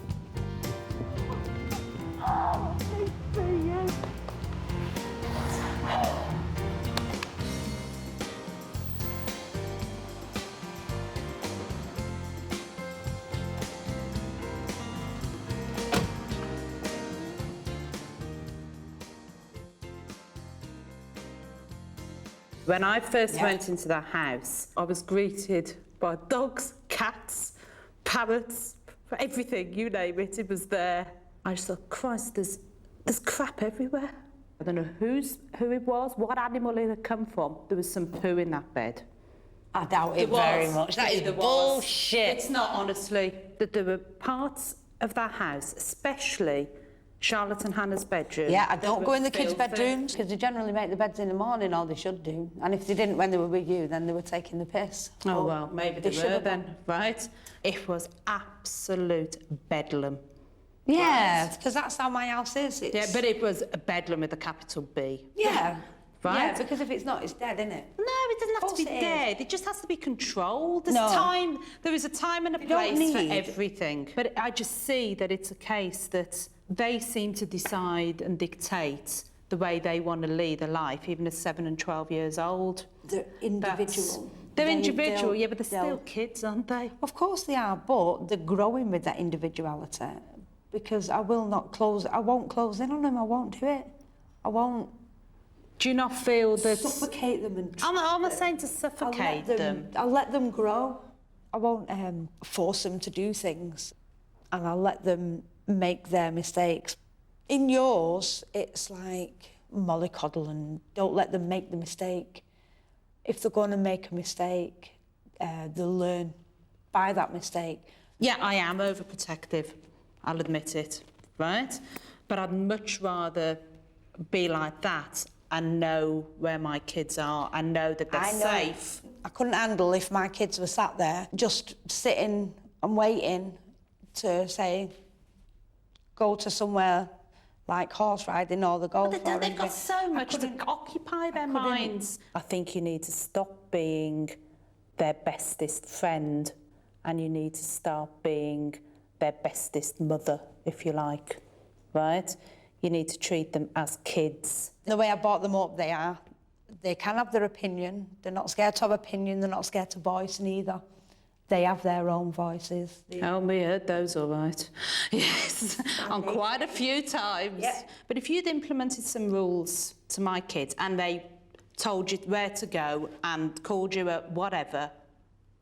Speaker 11: When I first went into the house, I was greeted by dogs, cats, parrots, everything, you name it, it was there. I just thought, Christ, there's crap everywhere. I don't know who it was, what animal it had come from. There was some poo in that bed.
Speaker 15: I doubt it very much. That is bullshit.
Speaker 11: It's not, honestly. That there were parts of that house, especially Charlotte and Hannah's bedroom.
Speaker 15: Yeah, I don't go in the kids'
Speaker 11: filthy.
Speaker 15: bedrooms because they generally make the beds in the morning, or they should do. And if they didn't when they were with you, then they were taking the piss.
Speaker 11: Oh, well, maybe they
Speaker 15: should
Speaker 11: were
Speaker 15: have
Speaker 11: then, right? It was absolute bedlam.
Speaker 15: Yeah, because that's how my house is.
Speaker 11: Yeah, but it was a bedlam with a capital B.
Speaker 15: Yeah.
Speaker 11: Right?
Speaker 15: Yeah, because if it's not, it's dead, isn't it?
Speaker 11: No, it doesn't have to be
Speaker 15: it is.
Speaker 11: dead. It just has to be controlled. There's
Speaker 15: No.
Speaker 11: time. There is a time and a
Speaker 15: You don't
Speaker 11: place for
Speaker 15: need-
Speaker 11: everything. But I just see that it's a case that they seem to decide and dictate the way they want to lead a life, even at 7 and 12 years old.
Speaker 15: They're individual.
Speaker 11: They're
Speaker 15: They-
Speaker 11: individual,
Speaker 15: they'll-
Speaker 11: yeah, but they're still
Speaker 15: they'll-
Speaker 11: kids, aren't they?
Speaker 15: Of course they are, but they're growing with that individuality. Because I won't close in on them, I won't do it. I won't.
Speaker 11: Do you not feel that...
Speaker 15: Suffocate them and...
Speaker 11: I'm not saying to suffocate them.
Speaker 15: I'll let them grow. I won't force them to do things. And I'll let them make their mistakes. In yours, it's like mollycoddle and don't let them make the mistake. If they're going to make a mistake, they'll learn by that mistake.
Speaker 11: Yeah, I am overprotective. I'll admit it, right? But I'd much rather be like that and know where my kids are and know that they're safe.
Speaker 15: I couldn't handle if my kids were sat there just sitting and waiting to say, go to somewhere like horse riding or the golf.
Speaker 11: But they've got so much to occupy their minds. I think you need to stop being their bestest friend and you need to start being their bestest mother, if you like, right? You need to treat them as kids.
Speaker 15: The way I brought them up, they can have their opinion. They're not scared to have opinion. They're not scared to voice neither. They have their own voices.
Speaker 11: Oh, we heard those all right. Yes, on quite a few times.
Speaker 15: Yeah.
Speaker 11: But if you'd implemented some rules to my kids and they told you where to go and called you a whatever,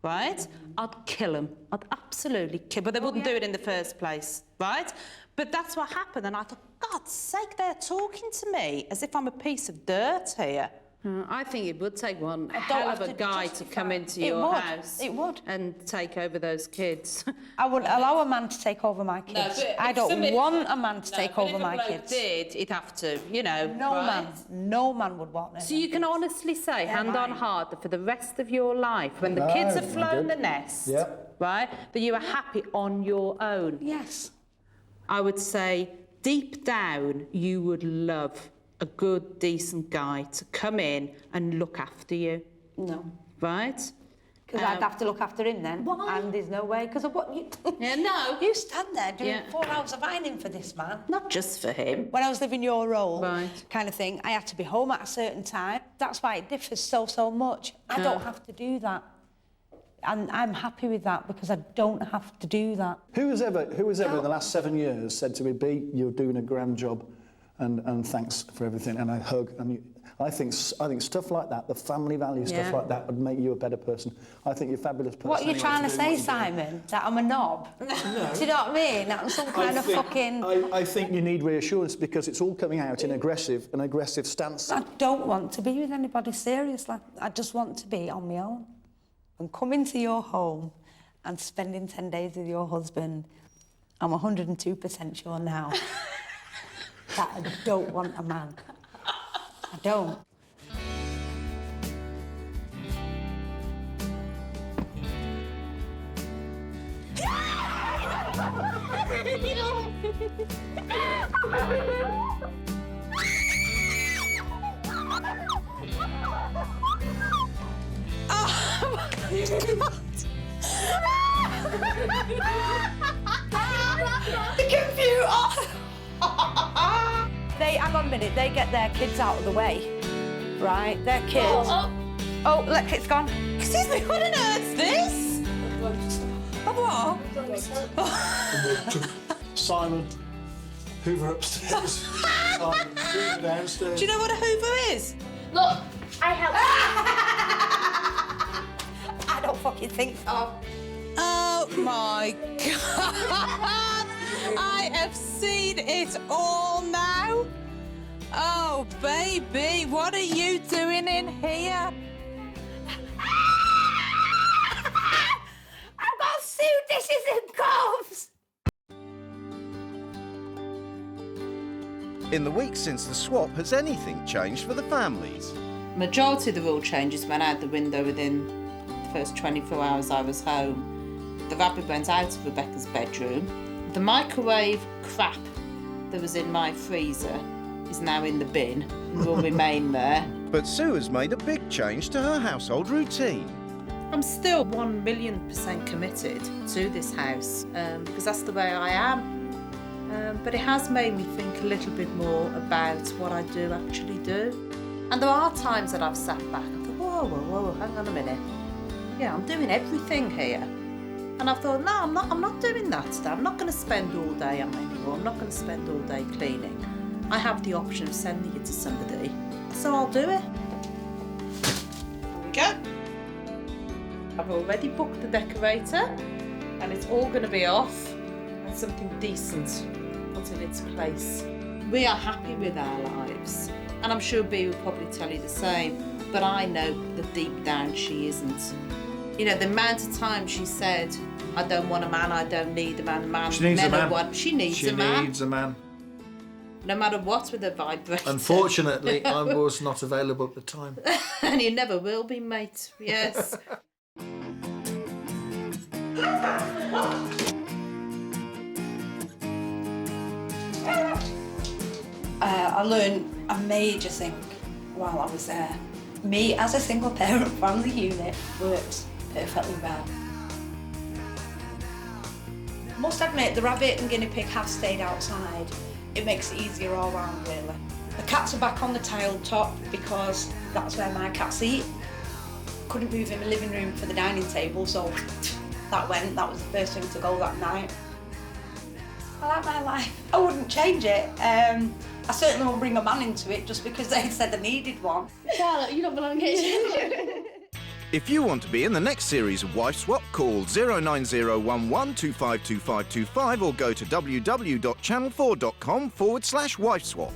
Speaker 11: right? I'd kill them. I'd absolutely kill them. But they wouldn't do it in the first place, right? But that's what happened. And I thought, God's sake, they're talking to me as if I'm a piece of dirt here. I think it would take one hell of a guy to come into your house.
Speaker 15: It would.
Speaker 11: And take over those kids.
Speaker 15: I wouldn't allow a man to take over my kids.
Speaker 11: but
Speaker 15: I
Speaker 11: if
Speaker 15: don't
Speaker 11: somebody-
Speaker 15: want a man to take over my
Speaker 11: If a bloke
Speaker 15: kids.
Speaker 11: did, he'd have to, you know.
Speaker 15: No man would want it.
Speaker 11: So you can honestly say, hand on heart, that for the rest of your life, when the
Speaker 8: No,
Speaker 11: kids have
Speaker 8: I'm
Speaker 11: flown
Speaker 8: good.
Speaker 11: the nest,
Speaker 8: Yeah.
Speaker 11: right, that you are happy on your own.
Speaker 15: Yes.
Speaker 11: I would say, deep down, you would love a good, decent guy to come in and look after you.
Speaker 15: No.
Speaker 11: Right?
Speaker 15: Because I'd have to look after him then.
Speaker 11: Why?
Speaker 15: And there's no way. Because of what you...
Speaker 11: Yeah, no.
Speaker 15: You stand there doing
Speaker 11: Yeah.
Speaker 15: 4 hours of ironing for this man.
Speaker 11: Not just for him.
Speaker 15: When I was living your role,
Speaker 11: Right.
Speaker 15: kind of thing, I had to be home at a certain time. That's why it differs so much. I don't have to do that. And I'm happy with that because I don't have to do that.
Speaker 8: Who has ever in the last 7 years said to me, B, you're doing a grand job and thanks for everything, and I hug. And I think stuff like that, the family value stuff like that, would make you a better person. I think you're a fabulous person.
Speaker 4: What are you trying to say, Simon? That I'm a knob? No. Do you know what I mean? That I'm some kind of fucking...
Speaker 8: I think you need reassurance because it's all coming out in an aggressive stance.
Speaker 4: I don't want to be with anybody seriously. I just want to be on my own. And coming to your home and spending 10 days with your husband, I'm 102% sure now that I don't want a man. I don't. The computer! Hang on a minute, they get their kids out of the way, right? Their kids. Oh, look, it's gone. Excuse me, what on earth's this? Oh, what?
Speaker 8: Simon, Hoover upstairs. Simon, Hoover downstairs.
Speaker 13: Do you know what a Hoover is?
Speaker 2: Look, I help.
Speaker 4: I don't fucking think so.
Speaker 13: Oh my God! I have seen it all now. Oh, baby, what are you doing in here?
Speaker 4: I've got suit dishes and cups.
Speaker 1: In the weeks since the swap, has anything changed for the families?
Speaker 13: Majority of the rule changes went out the window within the first 24 hours I was home. The rabbit went out of Rebecca's bedroom. The microwave crap that was in my freezer is now in the bin and will remain there.
Speaker 1: But Sue has made a big change to her household routine.
Speaker 13: I'm still 1,000,000% committed to this house because that's the way I am. But it has made me think a little bit more about what I do actually do. And there are times that I've sat back and thought, whoa, hang on a minute. Yeah, I'm doing everything here. And I thought, no, I'm not doing that today. I'm not going to spend all day on anymore. I'm not going to spend all day cleaning. I have the option of sending it to somebody, so I'll do it. Here we go. I've already booked the decorator, and it's all going to be off, and something decent put in its place. We are happy with our lives, and I'm sure Bea will probably tell you the same, but I know that deep down she isn't. You know, the amount of times she said, I don't want a man, I don't need a man.
Speaker 8: She needs a man.
Speaker 13: She needs a man.
Speaker 8: She needs a man.
Speaker 13: No matter what with a vibrator.
Speaker 8: Unfortunately, I was not available at the time.
Speaker 13: And you never will be, mate. Yes.
Speaker 4: I learned a major thing while I was there. Me, as a single parent family unit, works perfectly well. Must admit, the rabbit and guinea pig have stayed outside. It makes it easier all round, really. The cats are back on the tiled top because that's where my cats eat. Couldn't move in the living room for the dining table, so that was the first thing to go that night. I like my life. I wouldn't change it. I certainly won't bring a man into it just because they said I needed one.
Speaker 2: Charlotte, you don't belong here.
Speaker 1: If you want to be in the next series of Wife Swap, call 09011252525 or go to www.channel4.com/wifeswap.